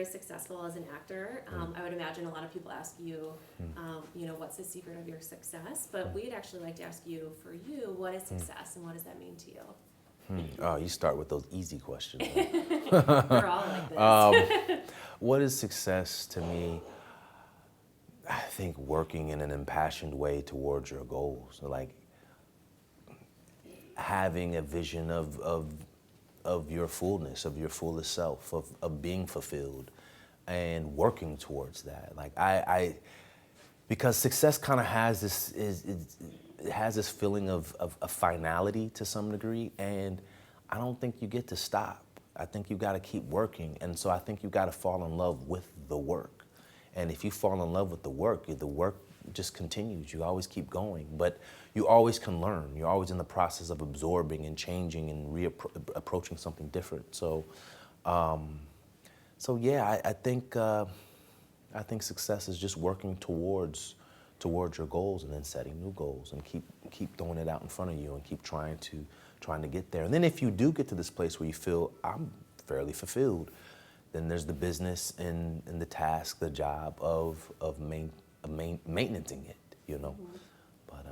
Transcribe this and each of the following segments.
very successful as an actor. I would imagine a lot of people ask you, what's the secret of your success? But we'd actually like to ask you, for you, what is success and what does that mean to you? Oh, you start with those easy questions. We're all like this. What is success to me? I think working in an impassioned way towards your goals, like having a vision of your fullness, of your fullest self, of being fulfilled, and working towards that. Like because success kind of has this it has this feeling of finality to some degree, and I don't think you get to stop. I think you got to keep working, and so I think you got to fall in love with the work. And if you fall in love with the work just continues. You always keep going, but you always can learn. You're always in the process of absorbing and changing and approaching something different. So, yeah, I think success is just working towards your goals and then setting new goals and keep throwing it out in front of you and keep trying to get there. And then if you do get to this place where you feel I'm fairly fulfilled, then there's the business and the task, the job of maintaining it, Mm-hmm. But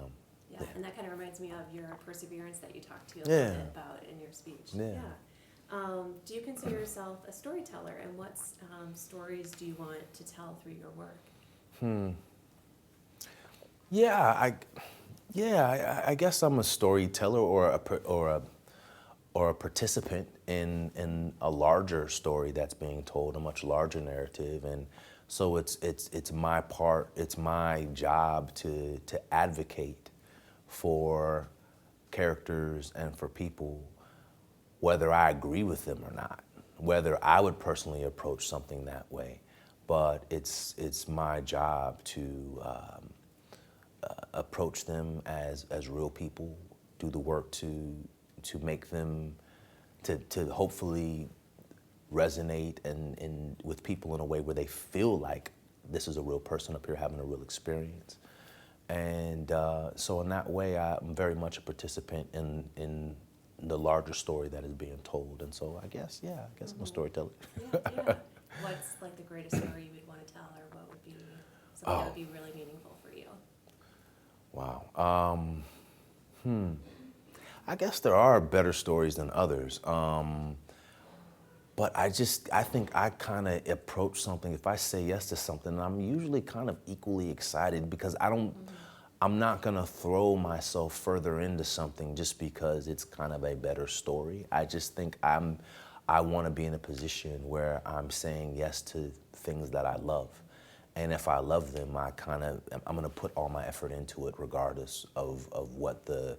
Yeah, and that kind of reminds me of your perseverance that you talked to a little bit about in your speech. Yeah. Do you consider yourself a storyteller, and what stories do you want to tell through your work? I guess I'm a storyteller or a participant in a larger story that's being told, a much larger narrative, and so it's my part, it's my job to advocate for characters and for people, whether I agree with them or not, whether I would personally approach something that way, but it's my job to approach them as real people, do the work to make them to hopefully resonate and with people in a way where they feel like this is a real person up here having a real experience. And so in that way, I'm very much a participant in the larger story that is being told. And so I guess I'm a storyteller. Yeah. What's like the greatest story you would want to tell, or what would be something that would be really meaningful for you? Wow. I guess there are better stories than others. But I think I kind of approach something, if I say yes to something, I'm usually kind of equally excited because I'm not gonna throw myself further into something just because it's kind of a better story. I just think I wanna be in a position where I'm saying yes to things that I love. And if I love them, I'm gonna put all my effort into it regardless of what the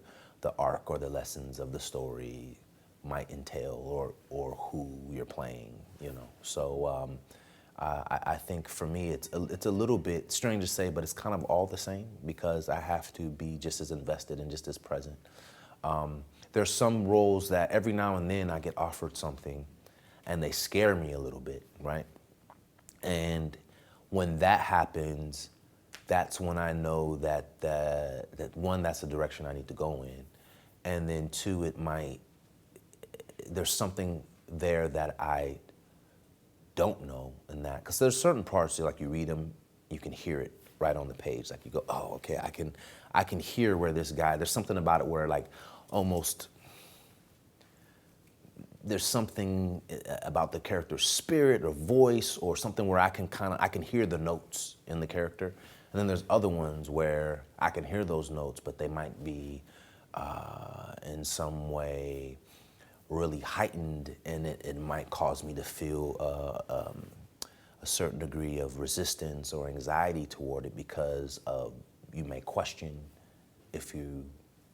arc or the lessons of the story might entail or who you're playing, So I think for me it's a little bit strange to say, but it's kind of all the same because I have to be just as invested and just as present. There's some roles that every now and then I get offered something and they scare me a little bit, right? And when that happens, that's when I know that one, that's the direction I need to go in. And then two, there's something there that I don't know in that. Because there's certain parts, like you read them, you can hear it right on the page. Like you go, oh, okay, I can hear where this guy, there's something about it where like almost, there's something about the character's spirit or voice or something where I can hear the notes in the character. And then there's other ones where I can hear those notes, but they might be in some way really heightened, and it might cause me to feel a certain degree of resistance or anxiety toward it because you may question if you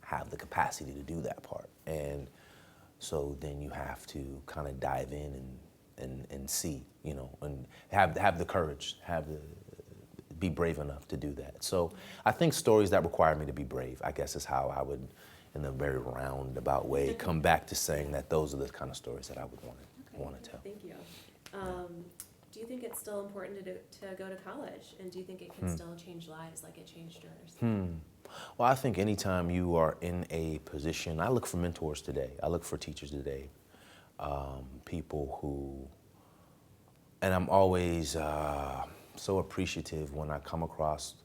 have the capacity to do that part. And so then you have to kind of dive in and see, and have the courage, be brave enough to do that. So I think stories that require me to be brave, I guess, is how I would, in a very roundabout way, come back to saying that those are the kind of stories that I would want to tell. Thank you. Do you think it's still important to go to college, and do you think it can still change lives like it changed yours? Well, I think anytime you are in a position, I look for mentors today. I look for teachers today, people who and I'm always so appreciative when I come across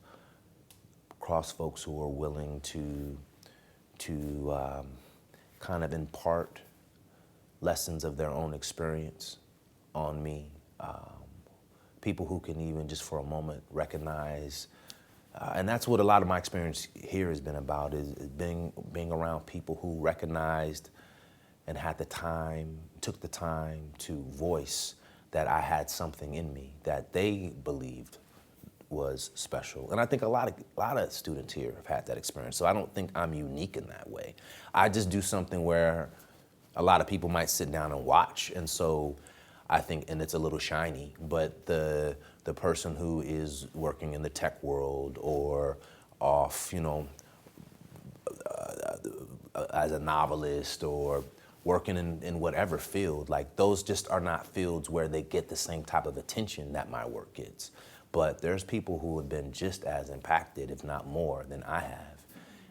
folks who are willing to kind of impart lessons of their own experience on me. People who can even just for a moment recognize, and that's what a lot of my experience here has been about, is being around people who recognized and had the time, took the time to voice that I had something in me that they believed was special. And I think a lot of students here have had that experience. So I don't think I'm unique in that way. I just do something where a lot of people might sit down and watch. And so I think, and it's a little shiny, but the person who is working in the tech world or off, as a novelist or working in whatever field, like those just are not fields where they get the same type of attention that my work gets. But there's people who have been just as impacted, if not more, than I have,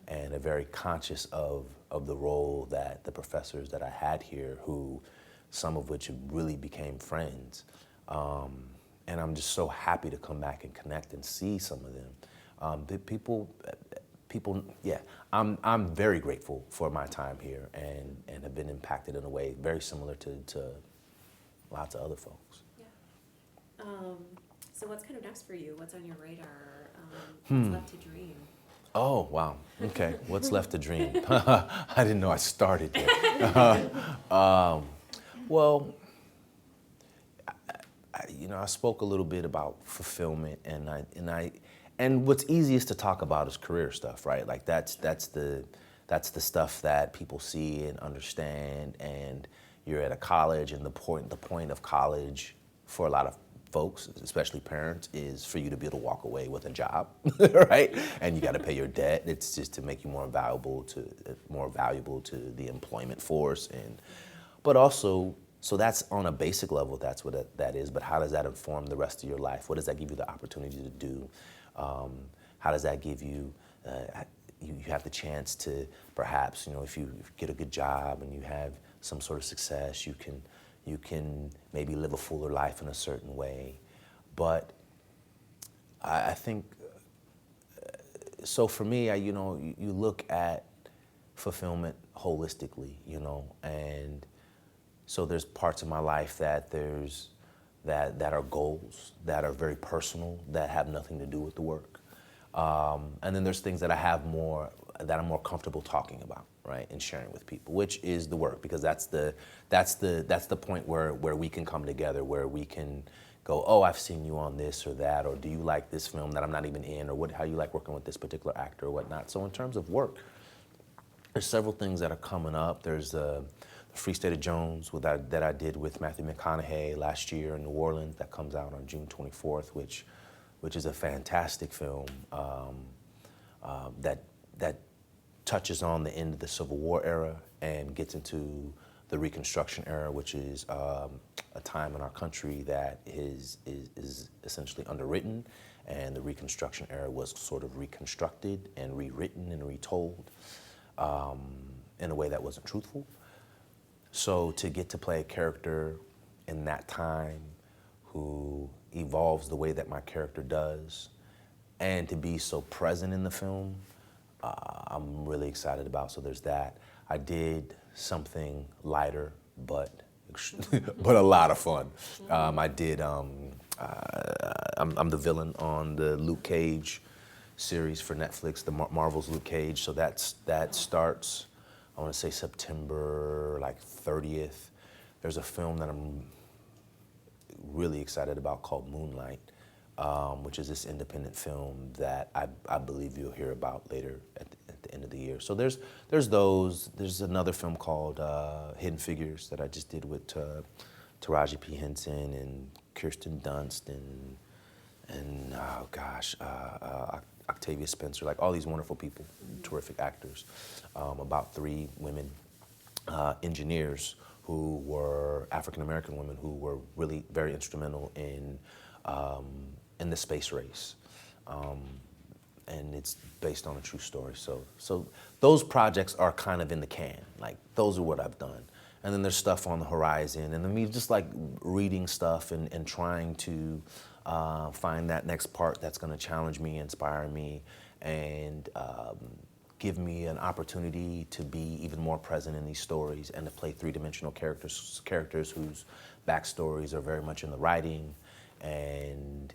and are very conscious of the role that the professors that I had here, who some of which really became friends. And I'm just so happy to come back and connect and see some of them. The people, yeah, I'm very grateful for my time here and have been impacted in a way very similar to lots of other folks. Yeah. So what's kind of next for you? What's on your radar? What's left to dream? Oh, wow. Okay. What's left to dream? I didn't know I started yet. Well, I spoke a little bit about fulfillment, and what's easiest to talk about is career stuff, right? Like that's the stuff that people see and understand, and you're at a college, and the point of college for a lot of folks, especially parents, is for you to be able to walk away with a job, right? And you got to pay your debt. It's just to make you more valuable to the employment force, but also, so that's on a basic level. That's what that is. But how does that inform the rest of your life? What does that give you the opportunity to do? How does that give you? You have the chance to perhaps, if you get a good job and you have some sort of success, you can maybe live a fuller life in a certain way. But I think, so for me, you look at fulfillment holistically, and so there's parts of my life that are goals that are very personal, that have nothing to do with the work. And then there's things that I'm more comfortable talking about, right, and sharing with people, which is the work, because that's the point where we can come together, where we can go, oh, I've seen you on this or that, or do you like this film that I'm not even in, or how you like working with this particular actor or whatnot. So in terms of work, there's several things that are coming up. There's the Free State of Jones that I did with Matthew McConaughey last year in New Orleans, that comes out on June 24th, which is a fantastic film that touches on the end of the Civil War era and gets into the Reconstruction era, which is a time in our country that is essentially underwritten, and the Reconstruction era was sort of reconstructed and rewritten and retold in a way that wasn't truthful. So to get to play a character in that time who evolves the way that my character does, and to be so present in the film, I'm really excited about. So there's that. I did something lighter, but a lot of fun. I did. I'm the villain on the Luke Cage series for Netflix, the Marvel's Luke Cage. So that starts, I want to say September 30th. There's a film that I'm really excited about called Moonlight, which is this independent film that I believe you'll hear about later at the end of the year. So there's those. There's another film called Hidden Figures that I just did with Taraji P. Henson and Kirsten Dunst and oh gosh, Octavia Spencer, like all these wonderful people, terrific actors, about 3 women engineers who were African-American women who were really very instrumental in the space race. And it's based on a true story. So those projects are kind of in the can. Like, those are what I've done. and then there's stuff on the horizon, and then me just like reading stuff and trying to find that next part that's going to challenge me, inspire me, and give me an opportunity to be even more present in these stories and to play three-dimensional characters whose backstories are very much in the writing, and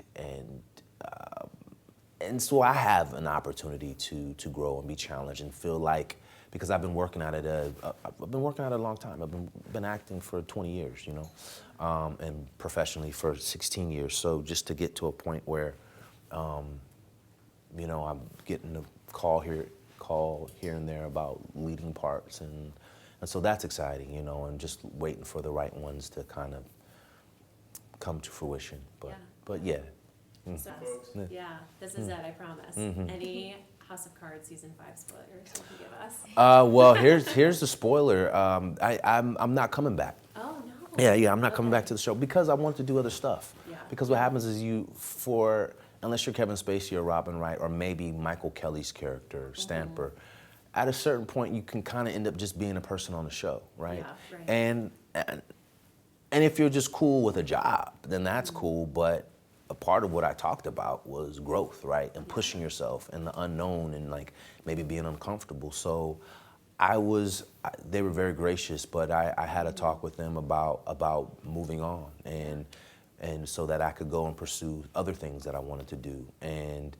so I have an opportunity to grow and be challenged and feel like, because I've been working at it, I've been working at it a long time. I've been acting for 20 years, you know, and professionally for 16 years. So just to get to a point where, you know, I'm getting a call here and there about leading parts, and so that's exciting, you know, and just waiting for the right ones to kind of come to fruition. But yeah. So, yeah, this is it, I promise. Any House of Cards season 5 spoilers you can give us? Well, here's the spoiler. I'm not coming back. Oh no. Yeah, I'm not coming back to the show because I want to do other stuff. Yeah. Because what happens is unless you're Kevin Spacey or Robin Wright or maybe Michael Kelly's character, Stamper, at a certain point you can kind of end up just being a person on the show, right? Yeah, right. And if you're just cool with a job, then that's cool, but a part of what I talked about was growth, right? And pushing yourself and the unknown and like maybe being uncomfortable. So they were very gracious, but I had a talk with them about moving on and so that I could go and pursue other things that I wanted to do. And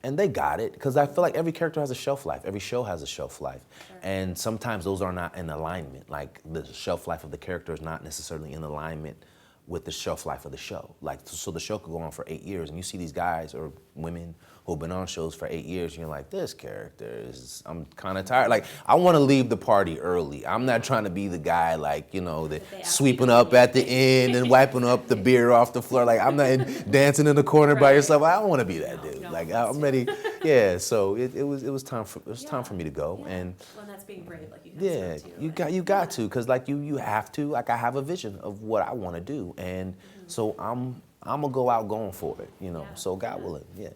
they got it, because I feel like every character has a shelf life. Every show has a shelf life. Sure. And sometimes those are not in alignment. Like the shelf life of the character is not necessarily in alignment with the shelf life of the show. Like, so the show could go on for 8 years, and you see these guys or women who've been on shows for 8 years, and you're like, this character I'm kind of tired. Like, I want to leave the party early. I'm not trying to be the guy, like, you know, that sweeping up at the end and wiping up the beer off the floor. Like, I'm not dancing in the corner by yourself. I don't want to be that dude. Like, I'm ready. Yeah, so it was time for me to go. Yeah. And well, that's being brave, like you yeah, you got to, because like you have to. Like, I have a vision of what I want to do, and so I'm gonna go out going for it, you know. So God willing, yeah.